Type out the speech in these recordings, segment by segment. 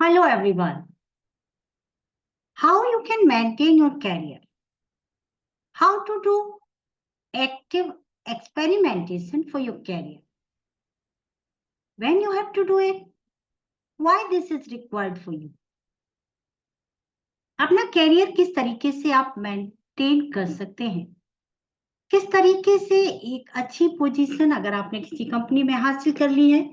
Hello everyone. How you can maintain your career? How to do active experimentation for your career? When you have to do it? Why this is required for you? अपना career किस तरीके से आप maintain कर सकते हैं? किस तरीके से एक अच्छी पोजीशन अगर आपने किसी कंपनी में हासिल कर ली है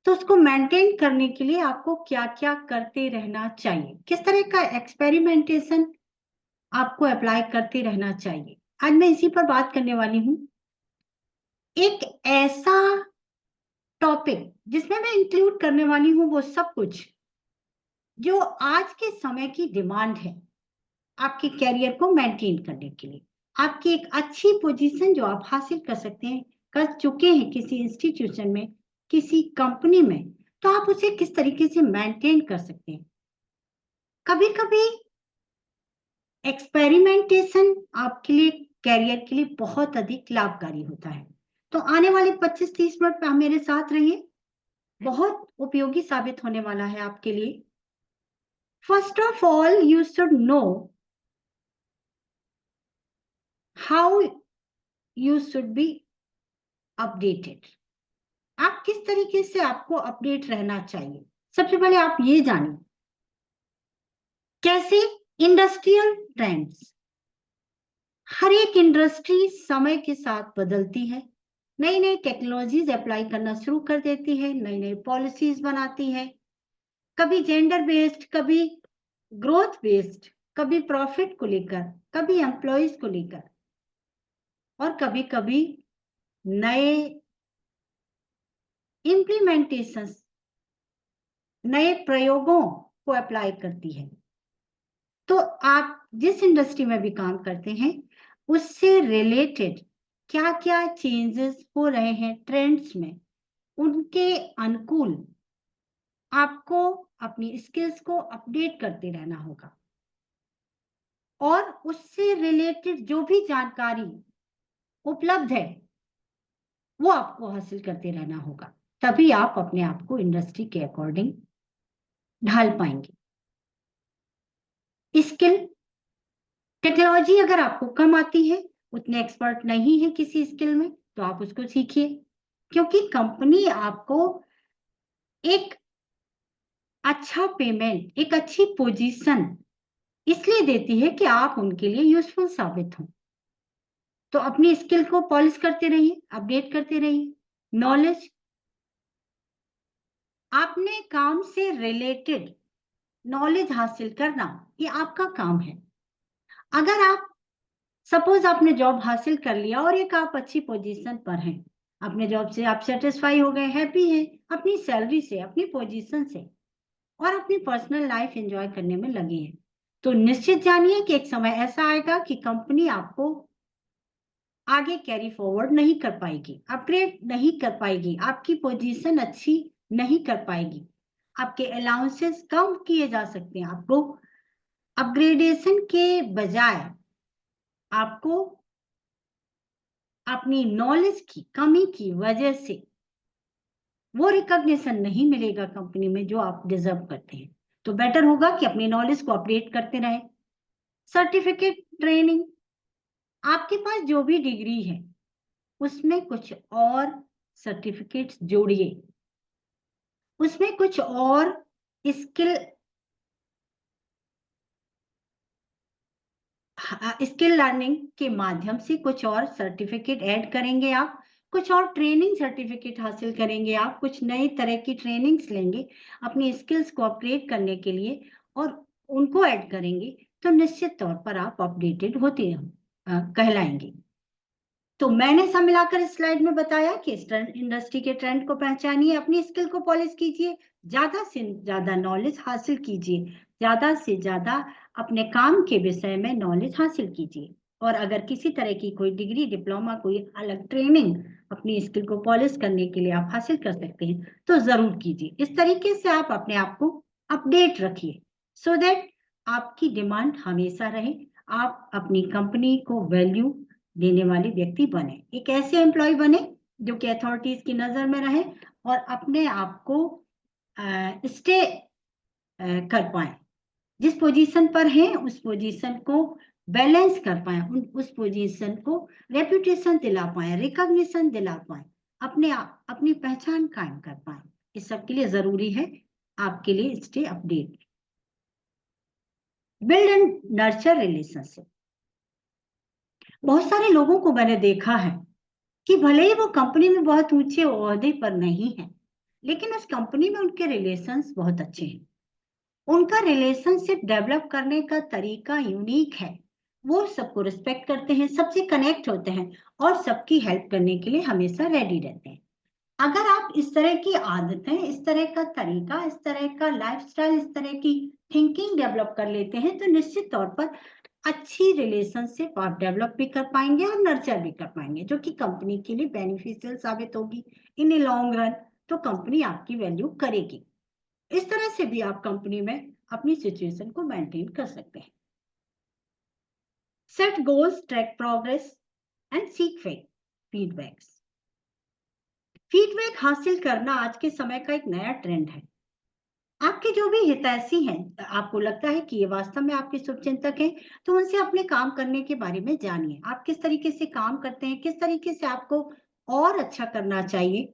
तो उसको मेंटेन करने के लिए आपको क्या-क्या करते रहना चाहिए? किस तरह का एक्सपेरिमेंटेशन आपको अप्लाई करते रहना चाहिए? आज मैं इसी पर बात करने वाली हूँ। एक ऐसा टॉपिक जिसमें मैं इंक्लूड करने वाली हूँ वो सब कुछ जो आज के समय की डिमांड है आपके करियर को मेंटेन करने के लिए। आपकी एक अच्छी पोजीशन जो आप हासिल कर सकते हैं, कर चुके हैं किसी इंस्टीट्यूशन में, किसी कंपनी में, तो आप उसे किस तरीके से मेंटेन कर सकते हैं। कभी-कभी एक्सपेरिमेंटेशन आपके लिए करियर के लिए बहुत अधिक लाभकारी होता है। तो आने वाले 25-30 मिनट आप मेरे साथ रहिए, बहुत उपयोगी साबित होने वाला है आपके लिए। First of all you should know how you should be updated. आप किस तरीके से आपको अपडेट रहना चाहिए। सबसे पहले आप ये जानिए कैसे इंडस्ट्रियल ट्रेंड्स, हर एक इंडस्ट्री समय के साथ बदलती है, नई नई टेक्नोलॉजीज अप्लाई करना शुरू कर देती है, नई नई पॉलिसीज बनाती है, कभी जेंडर बेस्ड, कभी ग्रोथ बेस्ड, कभी प्रॉफिट को लेकर, कभी एम्प्लॉयज को लेकर, और कभी कभी नए इम्प्लीमेंटेशंस, नए प्रयोगों को अप्लाई करती है। तो आप जिस इंडस्ट्री में भी काम करते हैं उससे रिलेटेड क्या क्या चेंजेस हो रहे हैं ट्रेंड्स में, उनके अनुकूल आपको अपनी स्किल्स को अपडेट करते रहना होगा और उससे रिलेटेड जो भी जानकारी उपलब्ध है वो आपको हासिल करते रहना होगा। तभी आप अपने आप को इंडस्ट्री के अकॉर्डिंग ढाल पाएंगे। स्किल, टेक्नोलॉजी अगर आपको कम आती है, उतने एक्सपर्ट नहीं है किसी स्किल में, तो आप उसको सीखिए, क्योंकि कंपनी आपको एक अच्छा पेमेंट, एक अच्छी पोजीशन इसलिए देती है कि आप उनके लिए यूजफुल साबित हों। तो अपनी स्किल को पॉलिश करते रहिए, अपडेट करते रहिए। नॉलेज, आपने काम से रिलेटेड नॉलेज हासिल करना ये आपका काम है। अगर आप सपोज आपने जॉब हासिल कर लिया और एक आप अच्छी पोजीशन पर हैं, अपने जॉब से आप सेटिस्फाई हो गए, हैप्पी हैं अपनी सैलरी से, अपनी पोजीशन से, और अपनी पर्सनल लाइफ एंजॉय करने में लगे हैं, तो निश्चित जानिए कि एक समय ऐसा आएगा कि कंपनी आपको आगे कैरी फॉरवर्ड नहीं कर पाएगी, अपग्रेड नहीं कर पाएगी, आपकी पोजीशन अच्छी नहीं कर पाएगी, आपके अलाउंसेस कम किए जा सकते हैं। आपको अपग्रेडेशन के बजाय आपको अपनी नॉलेज की कमी की वजह से वो रिकॉग्निशन नहीं मिलेगा कंपनी में जो आप डिजर्व करते हैं। तो बेटर होगा कि अपनी नॉलेज को अपडेट करते रहें। सर्टिफिकेट, ट्रेनिंग, आपके पास जो भी डिग्री है उसमें कुछ और सर्टिफिकेट्स जोड़िए, उसमें कुछ और स्किल स्किल लर्निंग के माध्यम से कुछ और सर्टिफिकेट ऐड करेंगे आप, कुछ और ट्रेनिंग सर्टिफिकेट हासिल करेंगे आप, कुछ नई तरह की ट्रेनिंग्स लेंगे अपनी स्किल्स को अपग्रेड करने के लिए और उनको ऐड करेंगे, तो निश्चित तौर पर आप अपडेटेड होते कहलाएंगे। तो मैंने सब मिलाकर इस स्लाइड में बताया कि इंडस्ट्री के ट्रेंड को पहचानिए, अपनी स्किल को पॉलिश कीजिए, ज्यादा से ज्यादा नॉलेज हासिल कीजिए, ज्यादा से ज्यादा अपने काम के विषय में नॉलेज हासिल कीजिए, और अगर किसी तरह की कोई डिग्री, डिप्लोमा, कोई अलग ट्रेनिंग अपनी स्किल को पॉलिश करने के लिए आप हासिल कर सकते हैं तो जरूर कीजिए। इस तरीके से आप अपने आप को अपडेट रखिए सो दैट आपकी डिमांड हमेशा रहे, आप अपनी कंपनी को वैल्यू देने वाले व्यक्ति बने, एक ऐसे एम्प्लॉय बने जो कि अथॉरिटीज की नजर में रहे और अपने आप को स्टे कर पाए, जिस पोजीशन पर हैं उस पोजीशन को बैलेंस कर पाए, उस पोजीशन को रेपुटेशन दिला पाए, रिकॉग्निशन दिला पाए, अपनी पहचान कायम कर पाए। इस सब के लिए जरूरी है आपके लिए stay update. Build and nurture relationship. बहुत सारे लोगों को मैंने देखा है कि भले ही वो कंपनी में बहुत ऊंचे ओहदे पर नहीं है, लेकिन उस कंपनी में उनके रिलेशंस बहुत अच्छे हैं। उनका रिलेशनशिप डेवलप करने का तरीका यूनिक है। वो सबको रिस्पेक्ट करते हैं, सबसे कनेक्ट होते हैं और सबकी हेल्प करने के लिए हमेशा रेडी रहते हैं। अगर आप इस तरह की आदतें, इस तरह का तरीका, इस तरह का लाइफस्टाइल, इस तरह की थिंकिंग डेवलप कर लेते हैं तो निश्चित तौर पर अच्छी रिलेशनशिप आप डेवलप भी कर पाएंगे और नर्चर भी कर पाएंगे, जो कि कंपनी के लिए बेनिफिशियल साबित होगी इन ए लॉन्ग रन। तो कंपनी आपकी वैल्यू करेगी। इस तरह से भी आप कंपनी में अपनी सिचुएशन को मेंटेन कर सकते हैं। Set goals, track progress and seek feedbacks. Feedback हासिल करना आज के समय का एक नया ट्रेंड है। आपके जो भी हितैषी हैं, आपको लगता है कि ये वास्तव में आपके शुभचिंतक हैं, तो उनसे अपने काम करने के बारे में जानिए। आप किस तरीके से काम करते हैं, किस तरीके से आपको और अच्छा करना चाहिए,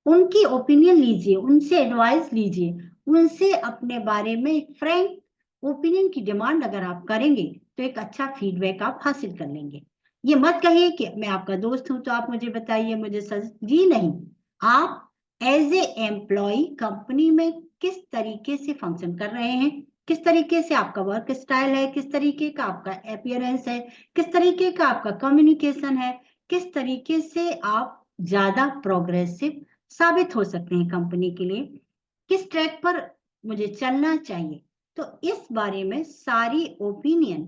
उनकी ओपिनियन लीजिए, उनसे एडवाइस लीजिए, उनसे अपने बारे में एक फ्रैंक ओपिनियन की डिमांड अगर आप करेंगे तो एक अच्छा फीडबैक आप हासिल कर लेंगे। ये मत कहिए कि मैं आपका दोस्त हूं तो आप मुझे बताइए, मुझे जी नहीं। आप एज ए एम्प्लॉय कंपनी में किस तरीके से फंक्शन कर रहे हैं, किस तरीके से आपका वर्क स्टाइल है, किस तरीके का आपका अपीयरेंस है, किस तरीके का आपका कम्युनिकेशन है, किस तरीके से आप ज्यादा प्रोग्रेसिव साबित हो सकते हैं कंपनी के लिए, किस ट्रैक पर मुझे चलना चाहिए। तो इस बारे में सारी ओपिनियन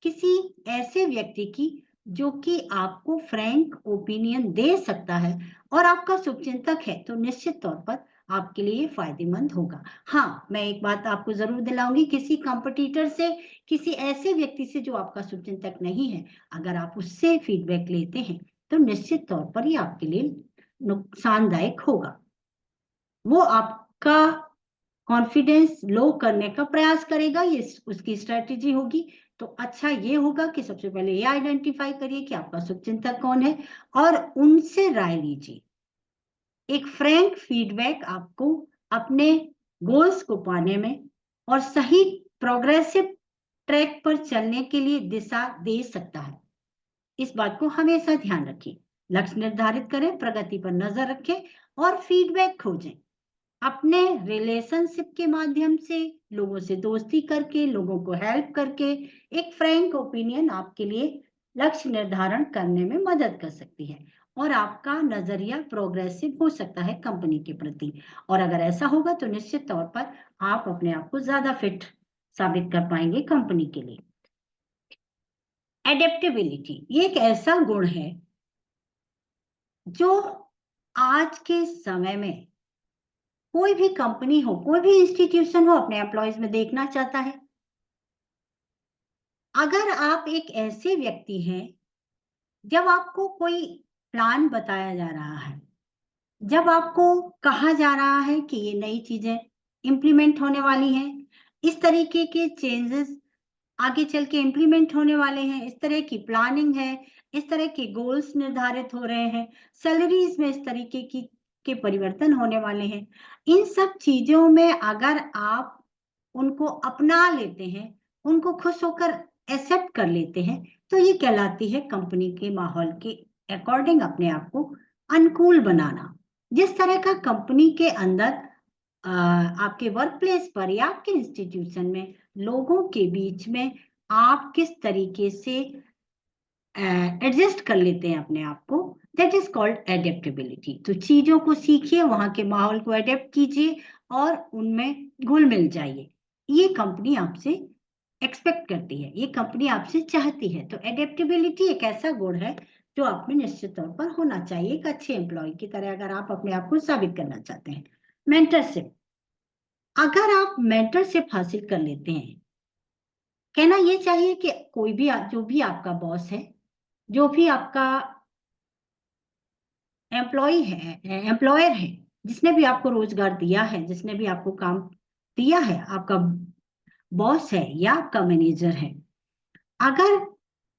किसी ऐसे व्यक्ति की जो कि आपको फ्रैंक ओपिनियन दे सकता है और आपका शुभचिंतक है, तो निश्चित तौर पर आपके लिए फायदेमंद होगा। हाँ, मैं एक बात आपको जरूर दिलाऊंगी, किसी कंपटीटर से, किसी ऐसे व्यक्ति से जो आपका शुभचिंतक नहीं है, अगर आप उससे फीडबैक लेते हैं तो निश्चित तौर पर ये आपके लिए नुकसानदायक होगा। वो आपका कॉन्फिडेंस लो करने का प्रयास करेगा, ये उसकी स्ट्रेटेजी होगी। तो अच्छा ये होगा कि सबसे पहले ये आइडेंटिफाई करिए कि आपका शुभचिंतक कौन है और उनसे राय लीजिए। एक फ्रैंक फीडबैक आपको अपने गोल्स को पाने में और सही प्रोग्रेसिव ट्रैक पर चलने के लिए दिशा दे सकता है। इस बात को हमेशा ध्यान रखिए। लक्ष्य निर्धारित करें, प्रगति पर नजर रखें और फीडबैक खोजें। अपने रिलेशनशिप के माध्यम से, लोगों से दोस्ती करके, लोगों को हेल्प करके एक फ्रैंक ओपिनियन आपके लिए लक्ष्य निर्धारण करने में मदद कर सकती है और आपका नजरिया प्रोग्रेसिव हो सकता है कंपनी के प्रति। और अगर ऐसा होगा तो निश्चित तौर पर आप अपने आप को ज्यादा फिट साबित कर पाएंगे कंपनी के लिए। एडेप्टेबिलिटी, ये एक ऐसा गुण है जो आज के समय में कोई भी कंपनी हो, कोई भी इंस्टीट्यूशन हो, अपने एम्प्लॉयज में देखना चाहता है। अगर आप एक ऐसे व्यक्ति हैं, जब आपको कोई प्लान बताया जा रहा है, जब आपको कहा जा रहा है कि ये नई चीजें इंप्लीमेंट होने वाली हैं, इस तरीके के चेंजेस आगे चल के इंप्लीमेंट होने वाले हैं, इस तरह की प्लानिंग है, इस तरह के गोल्स निर्धारित हो रहे हैं, सैलरीज में इस तरीके की के परिवर्तन होने वाले हैं, इन सब चीजों में अगर आप उनको अपना लेते हैं, उनको खुश होकर एक्सेप्ट कर लेते हैं, तो ये कहलाती है कंपनी के माहौल के अकॉर्डिंग अपने आप को अनुकूल बनाना। जिस तरह का कंपनी के अंदर आपके वर्क प्लेस पर या आपके इंस्टीट्यूशन में लोगों के बीच में आप किस तरीके से एडजस्ट कर लेते हैं अपने आप को, दैट इज कॉल्ड एडेप्टेबिलिटी। तो चीजों को सीखिए, वहां के माहौल को एडेप्ट कीजिए और उनमें घुल मिल जाइए। ये कंपनी आपसे एक्सपेक्ट करती है, ये कंपनी आपसे चाहती है। तो एडेप्टेबिलिटी एक ऐसा गुण है जो आप में निश्चित तौर पर होना चाहिए एक अच्छे एम्प्लॉय की तरह, अगर आप अपने आप को साबित करना चाहते हैं। मेंटरशिप, अगर आप मेंटरशिप हासिल कर लेते हैं, कहना ये चाहिए कि कोई भी जो भी आपका बॉस है, जो भी आपका एम्प्लॉयर है, जिसने भी आपको रोजगार दिया है, जिसने भी आपको काम दिया है, आपका बॉस है या आपका मैनेजर है, अगर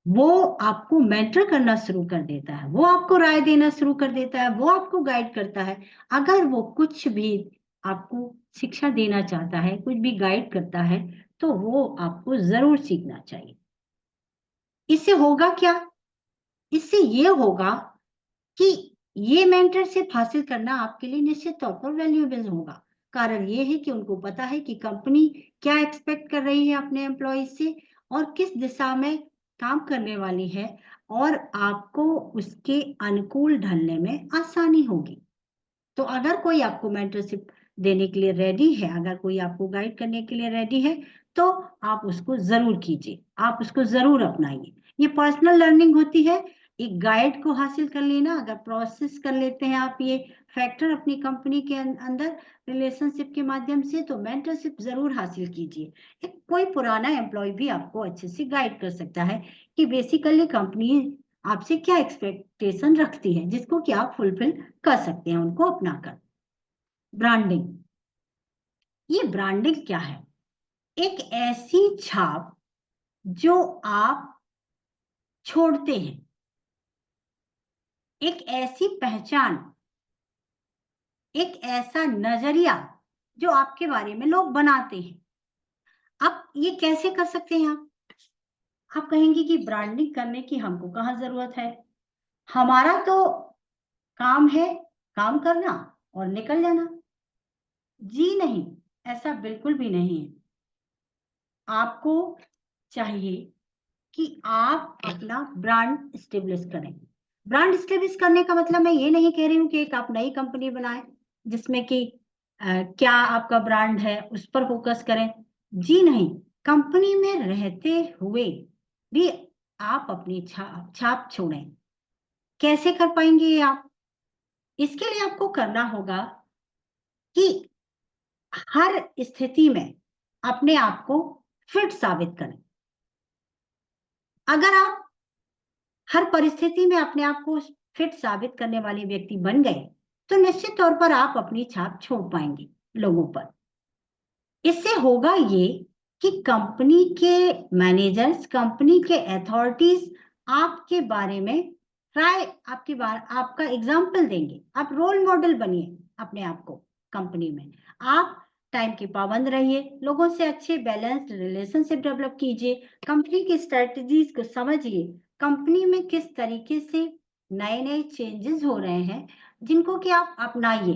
वो आपको मेंटर करना शुरू कर देता है, वो आपको राय देना शुरू कर देता है, वो आपको गाइड करता है, अगर वो कुछ भी आपको शिक्षा देना चाहता है, कुछ भी गाइड करता है, तो वो आपको जरूर सीखना चाहिए। इससे होगा क्या? इससे ये होगा कि ये मेंटरशिप हासिल करना आपके लिए निश्चित तौर पर वैल्यूएबल होगा। कारण ये है कि उनको पता है कि कंपनी क्या एक्सपेक्ट कर रही है अपने एम्प्लॉय से और किस दिशा में काम करने वाली है, और आपको उसके अनुकूल ढलने में आसानी होगी। तो अगर कोई आपको मेंटरशिप देने के लिए रेडी है, अगर कोई आपको गाइड करने के लिए रेडी है, तो आप उसको जरूर कीजिए, आप उसको जरूर अपनाइए। ये पर्सनल लर्निंग होती है, एक गाइड को हासिल कर लेना। अगर प्रोसेस कर लेते हैं आप ये फैक्टर अपनी कंपनी के अंदर रिलेशनशिप के माध्यम से, तो मेंटरशिप जरूर हासिल कीजिए। एक कोई पुराना एम्प्लॉय भी आपको अच्छे से गाइड कर सकता है कि बेसिकली कंपनी आपसे क्या एक्सपेक्टेशन रखती है, जिसको कि आप फुलफिल कर सकते हैं उनको अपनाकर। ब्रांडिंग, ये ब्रांडिंग क्या है? एक ऐसी छाप जो आप छोड़ते हैं, एक ऐसी पहचान, एक ऐसा नजरिया जो आपके बारे में लोग बनाते हैं। अब ये कैसे कर सकते हैं आप कहेंगे कि ब्रांडिंग करने की हमको कहाँ जरूरत है, हमारा तो काम है काम करना और निकल जाना। जी नहीं, ऐसा बिल्कुल भी नहीं है। आपको चाहिए कि आप अपना ब्रांड स्टेब्लिश करें। ब्रांड स्टेब्लिश करने का मतलब मैं ये नहीं कह रही हूँ कि एक आप नई कंपनी बनाएं जिसमें कि क्या आपका ब्रांड है उस पर फोकस करें। जी नहीं, कंपनी में रहते हुए भी आप अपनी छाप छोड़ें। कैसे कर पाएंगे ये आप? इसके लिए आपको करना होगा कि हर स्थिति में अपने आप को फिट साबित करें। अगर आप हर परिस्थिति में अपने आप को फिट साबित करने वाले व्यक्ति बन गए, तो निश्चित तौर पर आप अपनी छाप छोड़ पाएंगे लोगों पर। इससे होगा ये कि कंपनी के मैनेजर्स, कंपनी के अथॉरिटीज आपके बारे में राय, आपका एग्जाम्पल देंगे। आप रोल मॉडल बनिए अपने आप को कंपनी में। आप टाइम के पाबंद रहिए, लोगों से अच्छे बैलेंस्ड रिलेशनशिप डेवलप कीजिए, कंपनी की स्ट्रेटजीज को समझिए, कंपनी में किस तरीके से नए नए चेंजेस हो रहे हैं जिनको कि आप अपनाइए।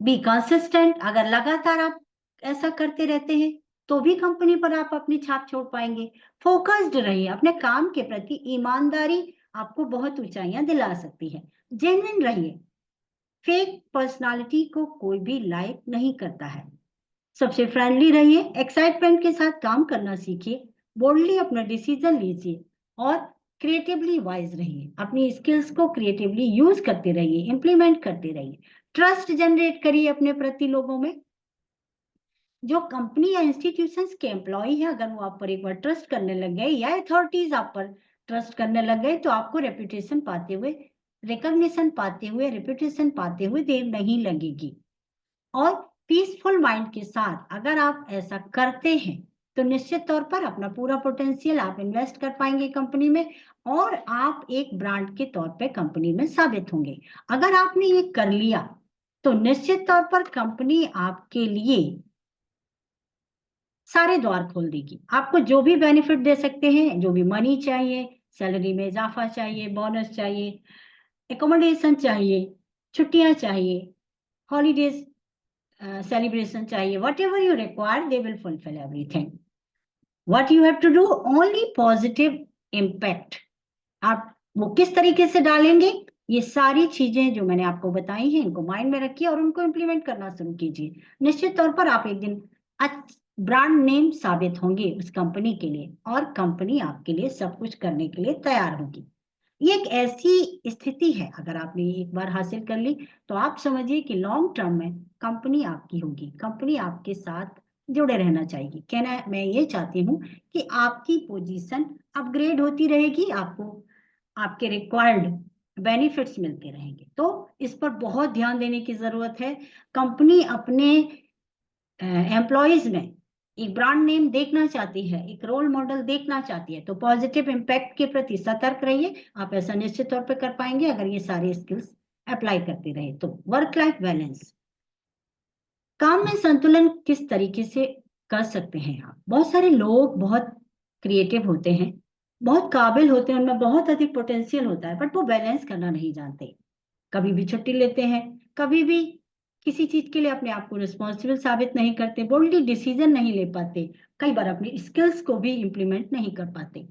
बी कंसिस्टेंट, अगर लगातार आप ऐसा करते रहते हैं तो भी कंपनी पर आप अपनी छाप छोड़ पाएंगे। फोकस्ड रहिए अपने काम के प्रति, ईमानदारी आपको बहुत ऊंचाइयां दिला सकती है। जेन्युइन रहिए, फेक पर्सनालिटी को कोई भी लाइक नहीं करता है। सबसे फ्रेंडली रहिए, एक्साइटमेंट के साथ काम करना सीखिए, बोल्डली अपना डिसीजन लीजिए और क्रिएटिवली वाइज रहिए। अपनी स्किल्स को क्रिएटिवली यूज करते रहिए, इंप्लीमेंट करते रहिए। ट्रस्ट जनरेट करिए अपने प्रति लोगों में। जो कंपनी या इंस्टीट्यूशंस के एम्प्लॉय है, अगर वो आप पर एक बार ट्रस्ट करने लग गए या अथॉरिटीज आप पर ट्रस्ट करने लग गए, तो आपको रेपुटेशन पाते हुए, रिकॉग्निशन पाते हुए, रेपुटेशन पाते हुए देर नहीं लगेगी। और पीसफुल माइंड के साथ अगर आप ऐसा करते हैं, तो निश्चित तौर पर अपना पूरा पोटेंशियल आप इन्वेस्ट कर पाएंगे कंपनी में, और आप एक ब्रांड के तौर पे कंपनी में साबित होंगे। अगर आपने ये कर लिया, तो निश्चित तौर पर कंपनी आपके लिए सारे द्वार खोल देगी। आपको जो भी बेनिफिट दे सकते हैं, जो भी मनी चाहिए, सैलरी में इजाफा चाहिए, बोनस चाहिए, एकोमोडेशन चाहिए, छुट्टियां चाहिए, हॉलीडेज celebration चाहिए, whatever you require, they will fulfill everything. What you have to do, only positive impact. आप वो किस तरीके से डालेंगे, ये सारी चीजें जो मैंने आपको बताई हैं, इनको माइंड में रखिए और उनको इंप्लीमेंट करना शुरू कीजिए। निश्चित तौर पर आप एक दिन ब्रांड नेम साबित होंगे उस कंपनी के लिए, और कंपनी आपके लिए सब कुछ करने के लिए तैयार होगी। ये एक ऐसी स्थिति है, अगर आपने एक बार हासिल कर ली, तो आप समझिए कि लॉन्ग टर्म में कंपनी आपकी होगी, कंपनी आपके साथ जुड़े रहना चाहिए। कहना मैं ये चाहती हूँ कि आपकी पोजीशन अपग्रेड होती रहेगी, आपको आपके रिक्वायर्ड बेनिफिट्स मिलते रहेंगे। तो इस पर बहुत ध्यान देने की जरूरत है। कंपनी अपने एम्प्लॉयज में एक ब्रांड नेम देखना चाहती है, एक रोल मॉडल देखना चाहती है, तो पॉजिटिव इम्पैक्ट के प्रति सतर्क रहिए। आप ऐसा निश्चित तौर पे कर पाएंगे अगर ये सारे स्किल्स अप्लाई करते रहे तो। वर्क लाइफ बैलेंस, काम में संतुलन किस तरीके से कर सकते हैं आप? बहुत सारे लोग बहुत क्रिएटिव होते हैं, बहुत काबिल होते हैं, उनमें बहुत अधिक पोटेंशियल होता है, बट वो बैलेंस करना नहीं जानते। कभी भी छुट्टी लेते हैं, कभी भी किसी चीज के लिए अपने आप को रिस्पॉन्सिबल साबित नहीं करते, बोल्डली डिसीजन नहीं ले पाते, कई बार अपनी स्किल्स को भी इम्प्लीमेंट नहीं कर पाते।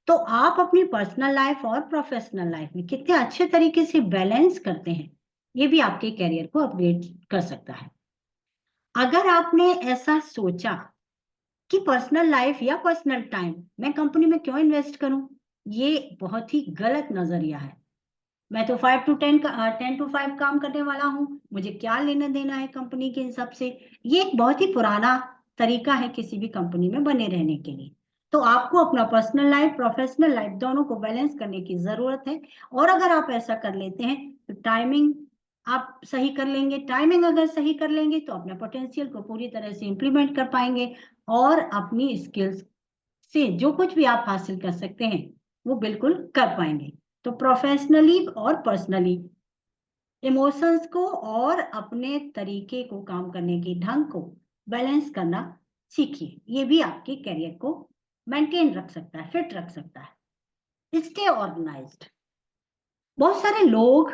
तो आप अपनी पर्सनल लाइफ और प्रोफेशनल लाइफ में कितने अच्छे तरीके से बैलेंस करते हैं, ये भी आपके कैरियर को अपग्रेड कर सकता है। अगर आपने ऐसा सोचा कि पर्सनल लाइफ या पर्सनल टाइम मैं कंपनी में क्यों इन्वेस्ट करूं, ये बहुत ही गलत नजरिया है। मैं तो 10 to 5 काम करने वाला हूँ, मुझे क्या लेना देना है कंपनी के इन सब से। ये एक बहुत ही पुराना तरीका है किसी भी कंपनी में बने रहने के लिए। तो आपको अपना पर्सनल लाइफ प्रोफेशनल लाइफ दोनों को बैलेंस करने की जरूरत है। और अगर आप ऐसा कर लेते हैं तो टाइमिंग आप सही कर लेंगे। टाइमिंग अगर सही कर लेंगे तो अपने पोटेंशियल को पूरी तरह से इंप्लीमेंट कर पाएंगे और अपनी स्किल्स से जो कुछ भी आप हासिल कर सकते हैं वो बिल्कुल कर पाएंगे। तो प्रोफेशनली और पर्सनली इमोशंस को और अपने तरीके को, काम करने के ढंग को बैलेंस करना सीखिए। ये भी आपके करियर को मेंटेन रख सकता है, फिट रख सकता है। स्टे ऑर्गेनाइज्ड, बहुत सारे लोग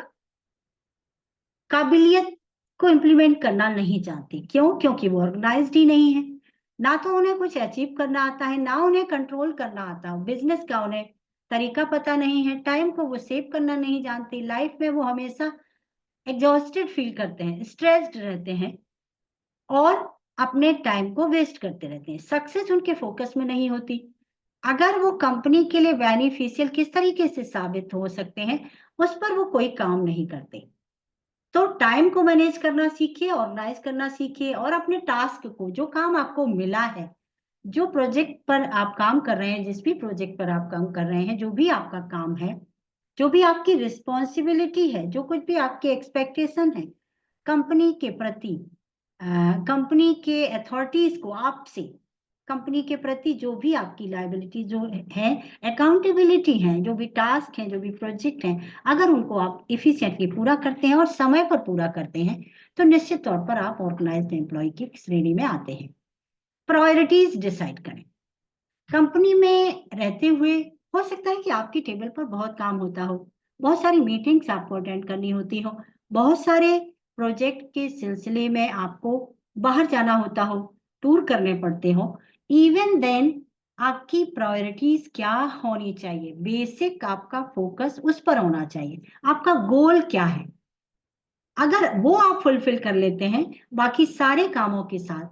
काबिलियत को इम्प्लीमेंट करना नहीं जानते। क्यों? क्योंकि वो ऑर्गेनाइज्ड ही नहीं है। ना तो उन्हें कुछ अचीव करना आता है, ना उन्हें कंट्रोल करना आता। बिजनेस का उन्हें तरीका पता नहीं है, टाइम को वो सेव करना नहीं जानते। लाइफ में वो हमेशा एग्जॉस्टेड फील करते हैं, स्ट्रेस्ड रहते हैं और अपने टाइम को वेस्ट करते रहते हैं। सक्सेस उनके फोकस में नहीं होती। अगर वो कंपनी के लिए बेनिफिशियल किस तरीके से साबित हो सकते हैं उस पर वो कोई काम नहीं करते। तो टाइम को मैनेज करना सीखिए, ऑर्गेनाइज करना सीखिए और अपने टास्क को, जो काम आपको मिला है, जो प्रोजेक्ट पर आप काम कर रहे हैं, जिस भी प्रोजेक्ट पर आप काम कर रहे हैं, जो भी आपका काम है, जो भी आपकी रिस्पॉन्सिबिलिटी है, जो कुछ भी आपकी एक्सपेक्टेशन है कंपनी के प्रति, कंपनी के अथॉरिटीज को आपसे, कंपनी के प्रति जो भी आपकी लायबिलिटी जो है, अकाउंटेबिलिटी है, जो भी टास्क हैं, जो भी प्रोजेक्ट हैं, अगर उनको आप इफिशिएंटली पूरा करते हैं और समय पर पूरा करते हैं तो निश्चित तौर पर आप ऑर्गेनाइज्ड एम्प्लॉय की श्रेणी में आते हैं। प्रायोरिटीज डिसाइड करें। कंपनी में रहते हुए हो सकता है कि आपकी टेबल पर बहुत काम होता हो, बहुत सारी मीटिंग्स आपको अटेंड करनी होती हो, बहुत सारे प्रोजेक्ट के सिलसिले में आपको बाहर जाना होता हो, टूर करने पड़ते हो। इवन देन आपकी प्रायोरिटीज क्या होनी चाहिए? बेसिक आपका फोकस उस पर होना चाहिए। आपका गोल क्या है? अगर वो आप फुलफिल कर लेते हैं बाकी सारे कामों के साथ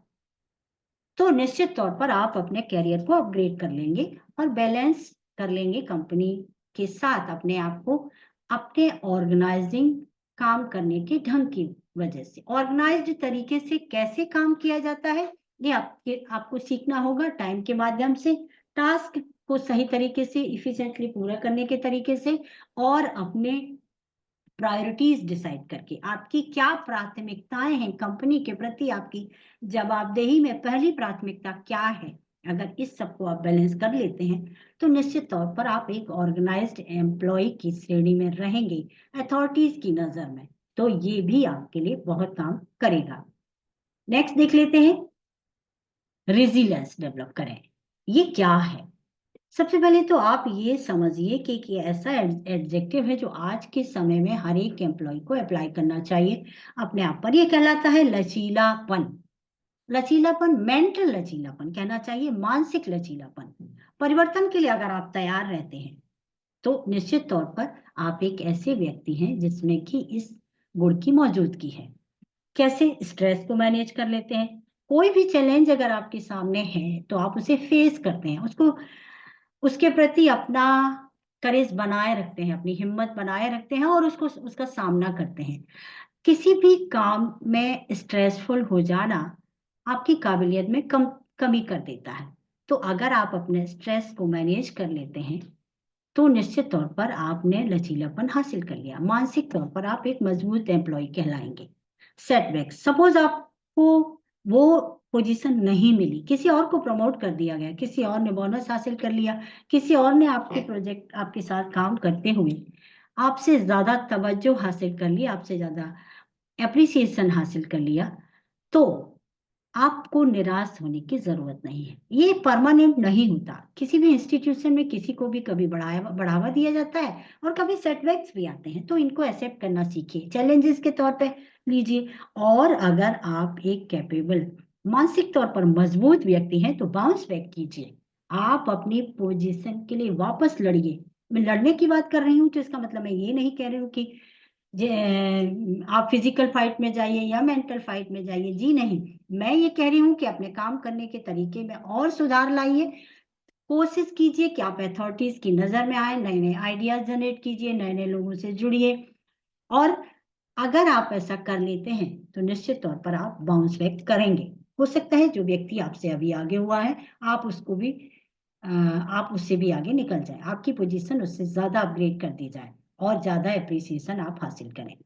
तो निश्चित तौर पर आप अपने कैरियर को अपग्रेड कर लेंगे और बैलेंस कर लेंगे कंपनी के साथ अपने आप को, अपने ऑर्गेनाइजिंग काम करने के ढंग की वजह से। ऑर्गेनाइज्ड तरीके से कैसे काम किया जाता है ये आपको सीखना होगा टाइम के माध्यम से, टास्क को सही तरीके से इफिशिएंटली पूरा करने के तरीके से और अपने प्रायोरिटीज डिसाइड करके आपकी क्या प्राथमिकताएं हैं कंपनी के प्रति, आपकी जवाबदेही में पहली प्राथमिकता क्या है। अगर इस सबको आप बैलेंस कर लेते हैं तो निश्चित तौर पर आप एक ऑर्गेनाइज्ड एम्प्लॉय की श्रेणी में रहेंगे अथॉरिटीज की नजर में। तो ये भी आपके लिए बहुत काम करेगा। नेक्स्ट देख लेते हैं, रेजिलियंस डेवलप करें। ये क्या है? सबसे पहले तो आप ये समझिए कि ऐसा एडजेक्टिव है जो आज के समय में हर एक एम्प्लॉय को अप्लाई करना चाहिए अपने आप पर। ये कहलाता है लचीलापन। लचीलापन, मेंटल लचीलापन कहना चाहिए, मानसिक लचीलापन। परिवर्तन के लिए अगर आप तैयार रहते हैं तो निश्चित तौर पर आप एक ऐसे व्यक्ति हैं जिसमें कि इस गुण की मौजूदगी है। कैसे? स्ट्रेस को मैनेज कर लेते हैं। कोई भी चैलेंज अगर आपके सामने है तो आप उसे फेस करते हैं, उसको, उसके प्रति अपना करेज बनाए रखते हैं, अपनी हिम्मत बनाए रखते हैं और उसको, उसका सामना करते हैं। किसी भी काम में स्ट्रेसफुल हो जाना आपकी काबिलियत में कमी कर देता है। तो अगर आप अपने स्ट्रेस को मैनेज कर लेते हैं तो निश्चित तौर पर आपने लचीलापन हासिल कर लिया। मानसिक तौर पर आप एक मजबूत एम्प्लॉय कहलाएंगे। सेटबैक, सपोज आपको वो पोजीशन नहीं मिली, किसी और को प्रमोट कर दिया गया, किसी और ने बोनस हासिल कर लिया, किसी और ने आपके प्रोजेक्ट आपके साथ काम करते हुए आपसे ज्यादा तवज्जो हासिल कर ली, आपसे ज्यादा एप्रिसिएशन हासिल कर लिया, तो आपको निराश होने की जरूरत नहीं है। ये परमानेंट नहीं होता। किसी भी इंस्टीट्यूशन में किसी को भी कभी बढ़ावा बढ़ावा दिया जाता है और कभी सेटबैक्स भी आते हैं, तो इनको एक्सेप्ट करना सीखिए, चैलेंजेस के तौर पे लीजिए। और अगर आप एक कैपेबल, मानसिक तौर पर मजबूत व्यक्ति हैं, तो बाउंस बैक कीजिए। आप अपनी पोजीशन के लिए वापस लड़िए। मैं लड़ने की बात कर रही हूँ तो इसका मतलब मैं ये नहीं कह रही हूँ कि आप फिजिकल फाइट में जाइए या मेंटल फाइट में जाइए, जी नहीं। मैं ये कह रही हूँ कि अपने काम करने के तरीके में और सुधार लाइए। कोशिश कीजिए कि आप अथॉरिटीज की नजर में आए, नए नए आइडियाज जनरेट कीजिए, नए नए लोगों से जुड़िए। और अगर आप ऐसा कर लेते हैं तो निश्चित तौर पर आप बाउंस बैक करेंगे। हो सकता है जो व्यक्ति आपसे अभी आगे हुआ है, आप उसको भी आप उससे भी आगे निकल जाए, आपकी पोजीशन उससे ज्यादा अपग्रेड कर दी जाए और ज्यादा अप्रिसिएशन आप हासिल करें।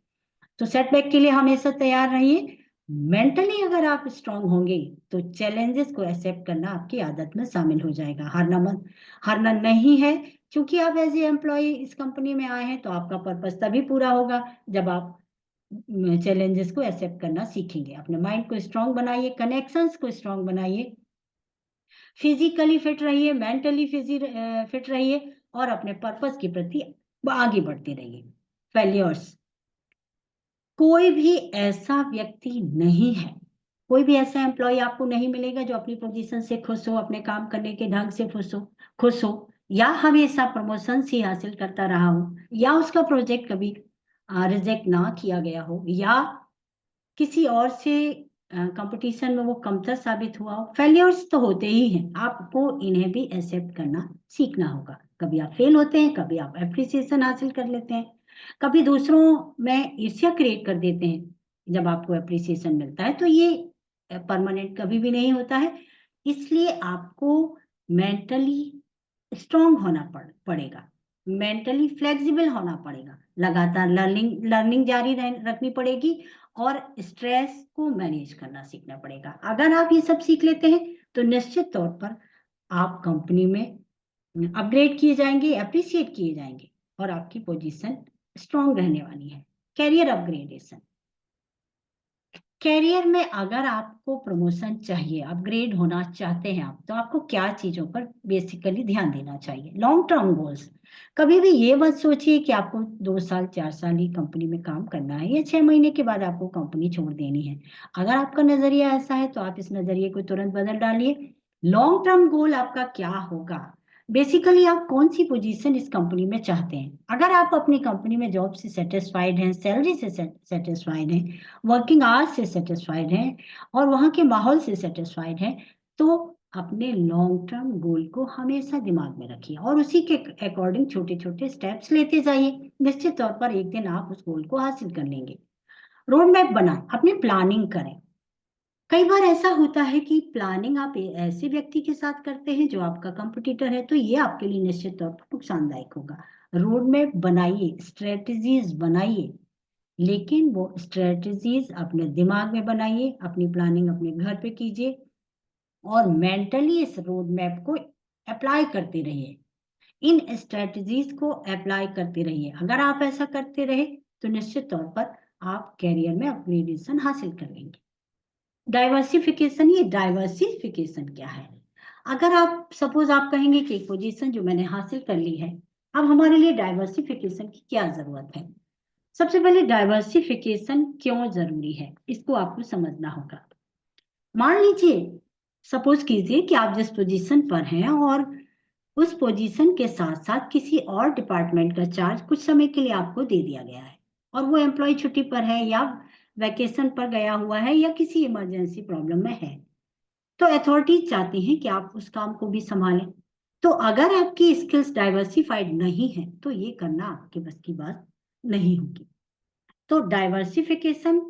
तो सेटबैक के लिए हमेशा तैयार रहिए। मेंटली अगर आप स्ट्रांग होंगे तो चैलेंजेस को एक्सेप्ट करना आपकी आदत में शामिल हो जाएगा। हारना नहीं है। क्योंकि आप एज ए एम्प्लॉय इस कंपनी में आए हैं, तो आपका पर्पस तभी पूरा होगा जब आप चैलेंजेस को एक्सेप्ट करना सीखेंगे। अपने माइंड को स्ट्रांग बनाइए, कनेक्शंस को स्ट्रांग बनाइए, फिजिकली फिट रहिए, मेंटली फिट रहिए और अपने पर्पस के प्रति आगे बढ़ते रहिए। फेल्योर्स, कोई भी ऐसा व्यक्ति नहीं है, कोई भी ऐसा एम्प्लॉय आपको नहीं मिलेगा जो अपनी पोजीशन से खुश हो, अपने काम करने के ढंग से खुश हो, या हमेशा प्रमोशन ही हासिल करता रहा हो, या उसका प्रोजेक्ट कभी रिजेक्ट ना किया गया हो, या किसी और से कंपटीशन में वो कमतर साबित हुआ हो। फेलियर्स तो होते ही हैं, आपको इन्हें भी एक्सेप्ट करना सीखना होगा। कभी आप फेल होते हैं, कभी आप एप्रिसिएशन हासिल कर लेते हैं, कभी दूसरों में ईर्ष्या क्रिएट कर देते हैं जब आपको एप्रिसिएशन मिलता है, तो ये परमानेंट कभी भी नहीं होता है। इसलिए आपको मेंटली स्ट्रांग होना पड़ेगा, मेंटली फ्लेक्सिबल होना पड़ेगा, लगातार लर्निंग जारी रखनी पड़ेगी और स्ट्रेस को मैनेज करना सीखना पड़ेगा। अगर आप ये सब सीख लेते हैं तो निश्चित तौर पर आप कंपनी में अपग्रेड किए जाएंगे, अप्रिशिएट किए जाएंगे और आपकी पोजीशन स्ट्रांग रहने वाली है। कैरियर अपग्रेडेशन, कैरियर में अगर आपको प्रमोशन चाहिए, अपग्रेड होना चाहते हैं आप, तो आपको क्या चीजों पर बेसिकली ध्यान देना चाहिए। लॉन्ग टर्म गोल्स, कभी भी ये मत सोचिए कि आपको 2 साल 4 साल ही कंपनी में काम करना है या 6 महीने के बाद आपको कंपनी छोड़ देनी है। अगर आपका नजरिया ऐसा है तो आप इस नजरिए को तुरंत बदल डालिए। लॉन्ग टर्म गोल आपका क्या होगा, बेसिकली आप कौन सी पोजीशन इस कंपनी में चाहते हैं। अगर आप अपनी कंपनी में जॉब से सेटिस्फाइड हैं, सैलरी से सेटिस्फाइड हैं, वर्किंग आवर्स से सेटिस्फाइड हैं और वहां के माहौल से सेटिस्फाइड हैं, तो अपने लॉन्ग टर्म गोल को हमेशा दिमाग में रखिए और उसी के अकॉर्डिंग छोटे छोटे स्टेप्स लेते जाइए। निश्चित तौर पर एक दिन आप उस गोल को हासिल कर लेंगे। रोड मैप बनाएं, अपनी प्लानिंग करें। कई बार ऐसा होता है कि प्लानिंग आप ऐसे व्यक्ति के साथ करते हैं जो आपका कंपटीटर है, तो ये आपके लिए निश्चित तौर पर नुकसानदायक होगा। रोड मैप बनाइए, स्ट्रेटजीज बनाइए, लेकिन वो स्ट्रेटजीज अपने दिमाग में बनाइए, अपनी प्लानिंग अपने घर पे कीजिए और मेंटली इस रोड मैप को अप्लाई करते रहिए। इन स्ट्रेटजीज को अप्लाई करते रहिए। अगर आप ऐसा करते रहे तो निश्चित तौर पर आप कैरियर में अपग्रेडेशन हासिल कर लेंगे। डाइवर्सिफिकेशन, ये डाइवर्सिफिकेशन क्या है? अगर आप सपोज आप कहेंगे कि एक पोजीशन जो मैंने हासिल कर ली है, अब हमारे लिए डाइवर्सिफिकेशन की क्या जरूरत है। सबसे पहले डाइवर्सिफिकेशन क्यों जरूरी है, इसको आपको समझना होगा। मान लीजिए, सपोज कीजिए कि आप जिस पोजीशन पर हैं और उस पोजीशन के साथ साथ किसी और डिपार्टमेंट का चार्ज कुछ समय के लिए आपको दे दिया गया है और वो एम्प्लॉय छुट्टी पर है या वैकेशन पर गया हुआ है या किसी इमरजेंसी प्रॉब्लम में है, तो अथॉरिटीज चाहती हैं कि आप उस काम को भी संभालें। तो अगर आपकी स्किल्स डाइवर्सिफाइड नहीं है तो ये करना आपके बस की बात नहीं होगी। तो डाइवर्सिफिकेशन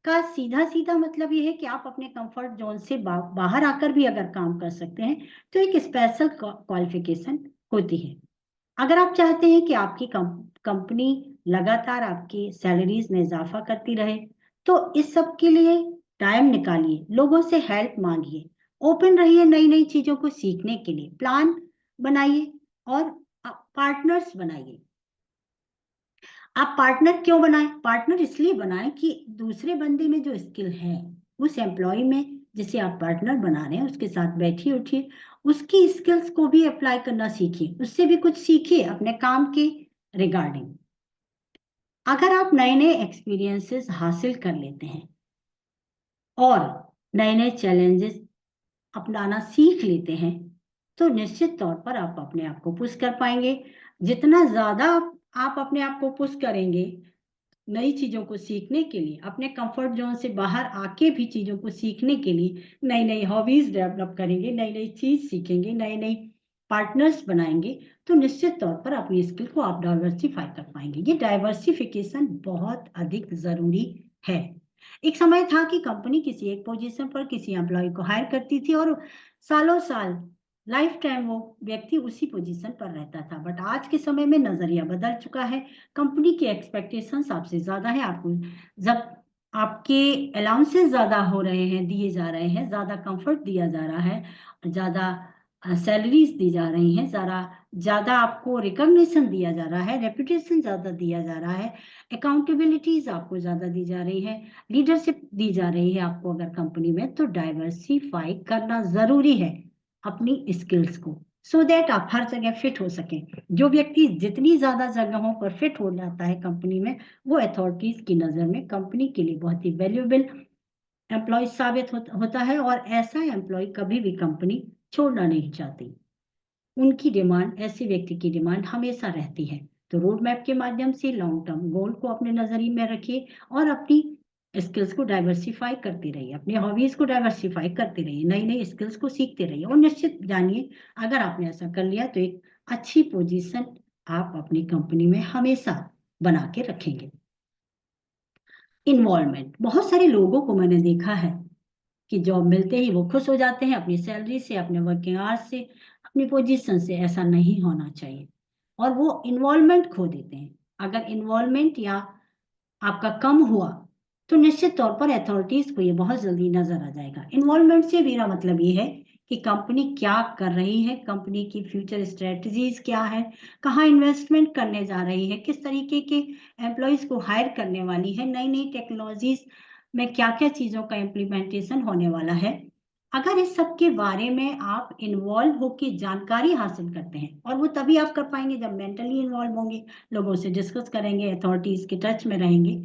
का सीधा सीधा मतलब ये है कि आप अपने कंफर्ट जोन से बाहर आकर भी अगर काम कर सकते हैं तो एक स्पेशल क्वालिफिकेशन होती है। अगर आप चाहते हैं कि आपकी कंपनी लगातार आपकी सैलरीज में इजाफा करती रहे, तो इस सब के लिए टाइम निकालिए, लोगों से हेल्प मांगिए, ओपन रहिए नई नई चीजों को सीखने के लिए, प्लान बनाइए और पार्टनर्स बनाइए। आप पार्टनर क्यों बनाएं? पार्टनर इसलिए बनाएं कि दूसरे बंदे में जो स्किल है, उस एम्प्लॉय में जिसे आप पार्टनर बना रहे हैं, उसके साथ बैठिए उठिए, उसकी स्किल्स को भी अप्लाई करना सीखिए, उससे भी कुछ सीखिए अपने काम के रिगार्डिंग। अगर आप नए नए एक्सपीरियंसेस हासिल कर लेते हैं और नए नए चैलेंजेस अपनाना सीख लेते हैं, तो निश्चित तौर पर आप अपने आप को पुश कर पाएंगे। जितना ज्यादा आप अपने आप को पुश करेंगे नई चीजों को सीखने के लिए, अपने कंफर्ट जोन से बाहर आके भी चीजों को सीखने के लिए, नई नई हॉबीज डेवलप करेंगे, नई नई चीज सीखेंगे, नई नई पार्टनर्स बनाएंगे, तो निश्चित तौर पर अपनी स्किल को आप डाइवर्सिफाई कर पाएंगे। ये डाइवर्सिफिकेशन बहुत अधिक जरूरी है। एक समय था कि कंपनी किसी एक पोजीशन पर किसी एम्प्लॉय को हायर करती थी और सालों साल लाइफ टाइम वो व्यक्ति उसी पोजीशन पर रहता था। बट आज के समय में नजरिया बदल चुका है। कंपनी की एक्सपेक्टेशंस आपसे ज्यादा है। आपको जब आपके अलाउंसेस ज्यादा हो रहे हैं, दिए जा रहे हैं, ज्यादा कंफर्ट दिया जा रहा है, ज्यादा सैलरीज दी जा रही हैं, ज्यादा ज्यादा आपको रिकॉग्निशन दिया जा रहा है, रेपुटेशन ज्यादा दिया जा रहा है, अकाउंटेबिलिटीज आपको ज्यादा दी जा रही है, लीडरशिप दी जा रही है आपको अगर कंपनी में, तो डाइवर्सिफाई करना जरूरी है अपनी स्किल्स को, सो दैट आप हर जगह फिट हो सकें। जो व्यक्ति जितनी ज्यादा जगहों पर फिट हो जाता है कंपनी में, वो अथॉरिटीज की नजर में कंपनी के लिए बहुत ही वैल्यूएबल एम्प्लॉय साबित होता है, और ऐसा एम्प्लॉय कभी भी कंपनी छोड़ना नहीं चाहती। उनकी डिमांड, ऐसे व्यक्ति की डिमांड हमेशा रहती है। तो रोड मैप के माध्यम से लॉन्ग टर्म गोल को अपने नजरिए में रखिए और अपनी स्किल्स को डाइवर्सिफाई करते रहिए, अपनी हॉबीज को डाइवर्सिफाई करते रहिए, नई नई स्किल्स को सीखते रहिए, और निश्चित जानिए अगर आपने ऐसा कर लिया तो एक अच्छी पोजीशन आप अपनी कंपनी में हमेशा बना के रखेंगे। इन्वॉल्वमेंट, बहुत सारे लोगों को मैंने देखा है कि जॉब मिलते ही वो खुश हो जाते हैं अपनी सैलरी से, अपने वर्किंग आवर्स से, अपनी पोजीशन से। ऐसा नहीं होना चाहिए और वो इन्वॉल्वमेंट खो देते हैं। अगर इन्वॉल्वमेंट या आपका कम हुआ तो निश्चित तौर पर अथॉरिटीज को ये बहुत जल्दी नजर आ जाएगा। इन्वॉल्वमेंट से मेरा मतलब ये है कि कंपनी क्या कर रही है, कंपनी की फ्यूचर स्ट्रेटजीज क्या है, कहाँ इन्वेस्टमेंट करने जा रही है, किस तरीके के एम्प्लॉयज को हायर करने वाली है, नई नई टेक्नोलॉजीज में क्या क्या चीजों का इम्प्लीमेंटेशन होने वाला है। अगर इस सब के बारे में आप इन्वॉल्व होकर जानकारी हासिल करते हैं, और वो तभी आप कर पाएंगे जब मेंटली इन्वॉल्व होंगे, लोगों से डिस्कस करेंगे, अथॉरिटीज के टच में रहेंगे,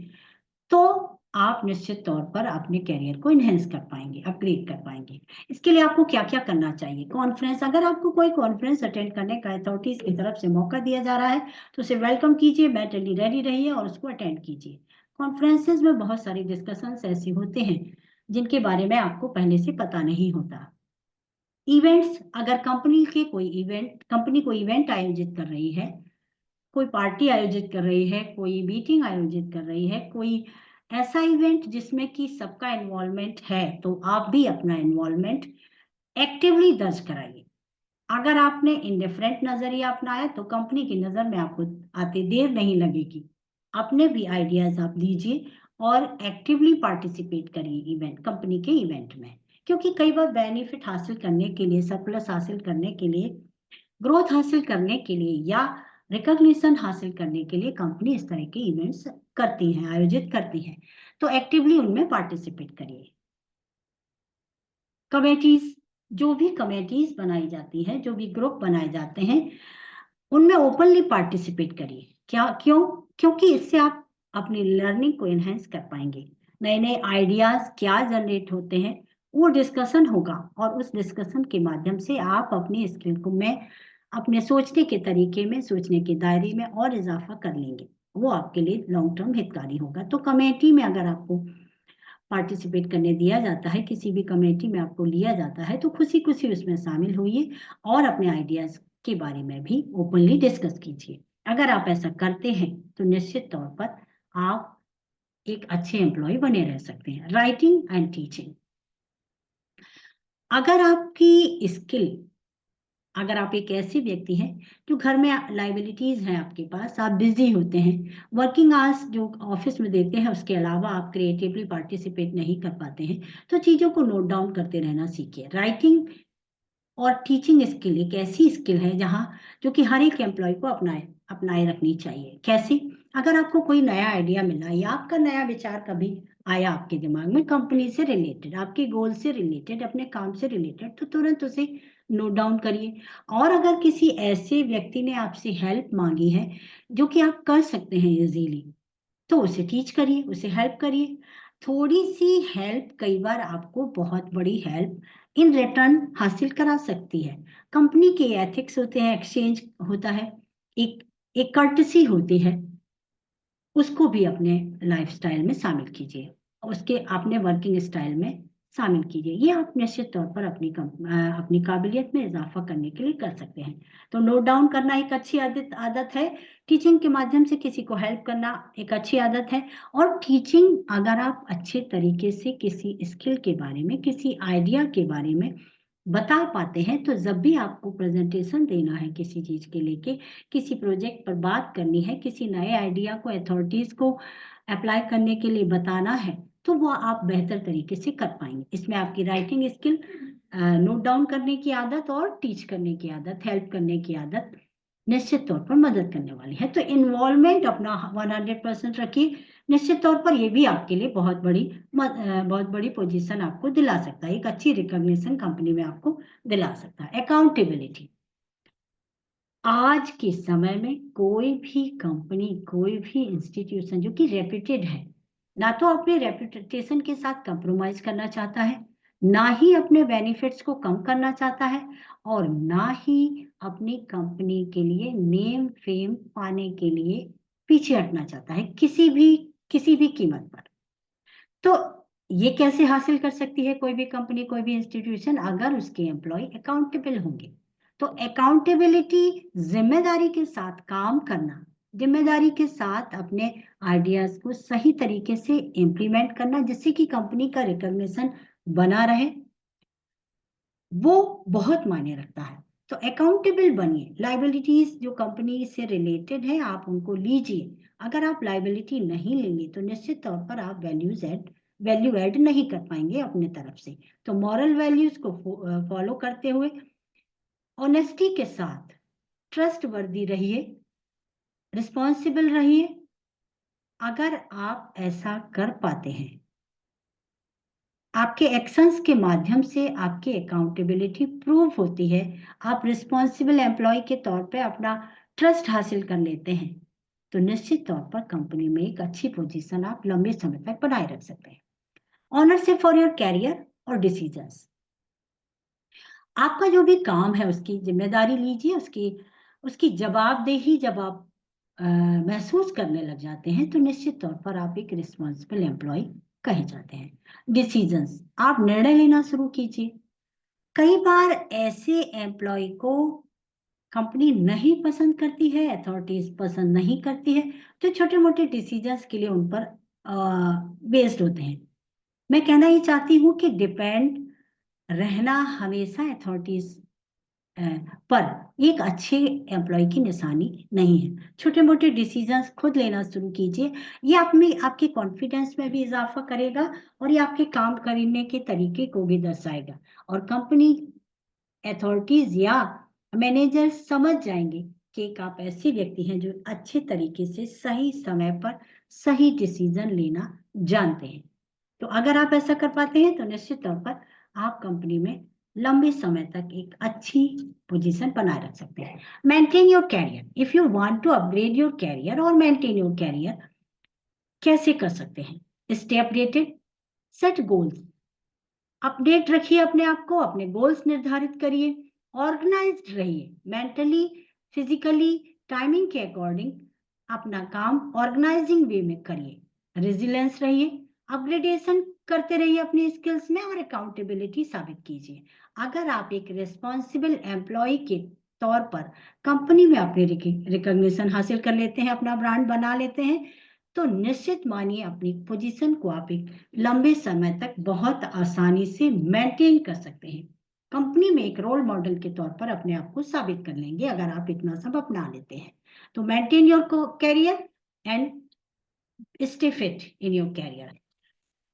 तो आप निश्चित तौर पर अपने करियर को इनहेंस कर पाएंगे, अपग्रेड कर पाएंगे। इसके लिए आपको क्या क्या करना चाहिए? कॉन्फ्रेंस, अगर आपको कोई कॉन्फ्रेंस अटेंड करने का अथॉरिटीज की तरफ से मौका दिया जा रहा है तो उसे वेलकम कीजिए, मेंटली रेडी रहिए और उसको अटेंड कीजिए। कॉन्फ्रेंसेस में बहुत सारी डिस्कशंस ऐसे होते हैं जिनके बारे में आपको पहले से पता नहीं होता। इवेंट्स, अगर कंपनी कोई इवेंट आयोजित कर रही है, कोई पार्टी आयोजित कर रही है, कोई मीटिंग आयोजित कर रही है, कोई ऐसा इवेंट जिसमें कि सबका इन्वॉल्वमेंट है, तो आप भी अपना इन्वॉल्वमेंट एक्टिवली दर्ज कराइए। अगर आपने इंडिफरेंट नजरिया अपनाया तो कंपनी की नजर में आपको आते देर नहीं लगेगी। अपने भी आइडियाज आप दीजिए और एक्टिवली पार्टिसिपेट करिए इवेंट, कंपनी के इवेंट में, क्योंकि कई बार बेनिफिट हासिल करने के लिए, सरप्लस हासिल करने के लिए, ग्रोथ हासिल करने के लिए या रिकॉग्निशन हासिल करने के लिए कंपनी इस तरह के इवेंट्स करती हैं, आयोजित करती हैं। तो एक्टिवली उनमें पार्टिसिपेट करिए। कमेटीज, जो भी कमेटीज बनाई जाती है, जो भी ग्रुप बनाए जाते हैं, उनमें ओपनली पार्टिसिपेट करिए। क्यों? क्योंकि इससे आप अपनी लर्निंग को एनहेंस कर पाएंगे। नए नए आइडियाज क्या जनरेट होते हैं वो डिस्कशन होगा, और उस डिस्कशन के माध्यम से आप अपनी स्किल को में, अपने सोचने के तरीके में, सोचने के दायरे में और इजाफा कर लेंगे। वो आपके लिए लॉन्ग टर्म हितकारी होगा। तो कमेटी में अगर आपको पार्टिसिपेट करने दिया जाता है, किसी भी कमेटी में आपको लिया जाता है, तो खुशी खुशी उसमें शामिल होइए और अपने आइडियाज के बारे में भी ओपनली डिस्कस कीजिए। अगर आप ऐसा करते हैं तो निश्चित तौर पर आप एक अच्छे एम्प्लॉय बने रह सकते हैं। राइटिंग एंड टीचिंग, अगर आपकी स्किल अगर आप एक ऐसे व्यक्ति हैं जो घर में लाइबिलिटीज हैं आपके पास, आप बिजी होते हैं, वर्किंग आवर्स जो ऑफिस में देते हैं उसके अलावा आप क्रिएटिवली पार्टिसिपेट नहीं कर पाते हैं, तो चीजों को नोट डाउन करते रहना सीखिए। राइटिंग और टीचिंग स्किल एक ऐसी स्किल है जहाँ जो कि हर एक एम्प्लॉय को अपनाए अपनाए रखनी चाहिए। कैसे? अगर आपको कोई नया आइडिया मिला या आपका नया विचार कभी आया आपके दिमाग में, कंपनी से रिलेटेड, आपके गोल से रिलेटेड, अपने काम से रिलेटेड, तो तुरंत उसे नोट डाउन करिए। और अगर किसी ऐसे व्यक्ति ने आपसे हेल्प मांगी है जो कि आप कर सकते हैं इजीली, तो उसे टीच करिए, उसे हेल्प करिए। थोड़ी सी हेल्प कई बार आपको बहुत बड़ी हेल्प इन रिटर्न हासिल करा सकती है। कंपनी के एथिक्स होते हैं, एक्सचेंज होता है, एक एक कर्टसी होती है, उसको भी अपने लाइफस्टाइल में शामिल कीजिए, उसके अपने वर्किंग स्टाइल में शामिल कीजिए। ये आप निश्चित तौर पर अपनी काबिलियत में इजाफा करने के लिए कर सकते हैं। तो नोट डाउन करना एक अच्छी आदत है। टीचिंग के माध्यम से किसी को हेल्प करना एक अच्छी आदत है। और टीचिंग, अगर आप अच्छे तरीके से किसी स्किल के बारे में, किसी आइडिया के बारे में बता पाते हैं, तो जब भी आपको प्रेजेंटेशन देना है किसी चीज के लेके, किसी प्रोजेक्ट पर बात करनी है, किसी नए आइडिया को अथॉरिटीज को अप्लाई करने के लिए बताना है, तो वो आप बेहतर तरीके से कर पाएंगे। इसमें आपकी राइटिंग स्किल, नोट डाउन करने की आदत और टीच करने की आदत, हेल्प करने की आदत निश्चित तौर पर मदद करने वाली है। तो इन्वॉल्वमेंट अपना 100% रखिए। निश्चित तौर पर ये भी आपके लिए बहुत बड़ी पोजीशन आपको दिला सकता है, एक अच्छी रिकॉग्निशन कंपनी में आपको दिला सकता है। अकाउंटेबिलिटी, आज के समय में कोई भी कंपनी, कोई भी इंस्टीट्यूशन जो कि रेप्यूटेड है, ना तो अपने रेप्यूटेशन के साथ कंप्रोमाइज करना चाहता है, ना ही अपने बेनिफिट्स को कम करना चाहता है, और ना ही अपनी कंपनी के लिए नेम फेम पाने के लिए पीछे हटना चाहता है किसी भी कीमत पर। तो ये कैसे हासिल कर सकती है कोई भी कंपनी, कोई भी इंस्टीट्यूशन? अगर उसके एम्प्लॉय अकाउंटेबल होंगे। तो अकाउंटेबिलिटी, जिम्मेदारी के साथ काम करना, जिम्मेदारी के साथ अपने आइडियाज को सही तरीके से इंप्लीमेंट करना, जिससे कि कंपनी का रिकॉग्निशन बना रहे, वो बहुत मायने रखता है। तो अकाउंटेबल बनिए। लाइबिलिटीज जो कंपनी से रिलेटेड है आप उनको लीजिए। अगर आप लाइबिलिटी नहीं लेंगे तो निश्चित तौर पर आप वैल्यू ऐड नहीं कर पाएंगे अपने तरफ से। तो मॉरल वैल्यूज को फॉलो करते हुए, ऑनेस्टी के साथ, ट्रस्ट वर्दी रहिए, रिस्पॉन्सिबल रहिए। अगर आप ऐसा कर पाते हैं, आपके एक्शंस के माध्यम से आपकी अकाउंटेबिलिटी प्रूव होती है, आप रिस्पॉन्सिबल एम्प्लॉय के तौर पे अपना ट्रस्ट हासिल कर लेते हैं, तो निश्चित तौर पर कंपनी में एक अच्छी पोजीशन आप लंबे समय तक बनाए रख सकते हैं। ऑनरशिप फॉर योर कैरियर और डिसीजंस, आपका जो भी काम है उसकी जिम्मेदारी लीजिए, उसकी उसकी जवाबदेही जब आप महसूस करने लग जाते हैं, तो निश्चित तौर पर आप एक रिस्पॉन्सिबल एम्प्लॉय कहे जाते हैं। डिसीजंस, आप निर्णय लेना शुरू कीजिए। कई बार ऐसे एम्प्लॉय को कंपनी नहीं पसंद करती है, अथॉरिटीज पसंद नहीं करती है, तो छोटे मोटे डिसीजंस के लिए उन पर बेस्ड होते हैं। मैं कहना ये चाहती हूँ कि डिपेंड रहना हमेशा अथॉरिटीज पर एक अच्छे एम्प्लॉय की निशानी नहीं है। छोटे मोटे डिसीजंस खुद लेना शुरू कीजिए। ये आपके कॉन्फिडेंस में भी इजाफा करेगा और ये आपके काम करने के तरीके को भी दर्शाएगा, और कंपनी, अथॉरिटीज या मैनेजर समझ जाएंगे कि एक आप ऐसे व्यक्ति हैं जो अच्छे तरीके से सही समय पर सही डिसीजन लेना जानते हैं। तो अगर आप ऐसा कर पाते हैं तो निश्चित तौर पर आप कंपनी में लंबे समय तक एक अच्छी पोजीशन बनाए रख सकते हैं। Maintain your career, if you want to upgrade your career और मेंटेन योर कैरियर, कैसे कर सकते हैं? Stay updated, set goals, update रखिए अपने आप को, अपने गोल्स निर्धारित करिए, ऑर्गेनाइज्ड रहिए, मेंटली, फिजिकली, टाइमिंग के अकॉर्डिंग अपना काम ऑर्गेनाइजिंग वे में करिए, रेजिलियंस रहिए, अपग्रेडेशन करते रहिए अपनी स्किल्स में, और अकाउंटेबिलिटी साबित कीजिए। अगर आप एक रिस्पॉन्सिबल एम्प्लॉय के तौर पर कंपनी में अपनी रिकॉग्निशन हासिल कर लेते हैं, अपना ब्रांड बना लेते हैं, तो निश्चित मानिए अपनी पोजीशन को आप एक लंबे समय तक बहुत आसानी से मेंटेन कर सकते हैं। कंपनी में एक रोल मॉडल के तौर पर अपने आप को साबित कर लेंगे अगर आप इतना सब अपना लेते हैं। तो maintain your career and stay fit in your career.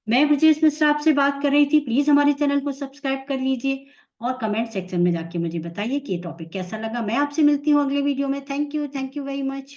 मैं ब्रजेश मिश्रा आपसे बात कर रही थी। प्लीज हमारे चैनल को सब्सक्राइब कर लीजिए और कमेंट सेक्शन में जाके मुझे बताइए कि ये टॉपिक कैसा लगा। मैं आपसे मिलती हूँ अगले वीडियो में। Thank you very much.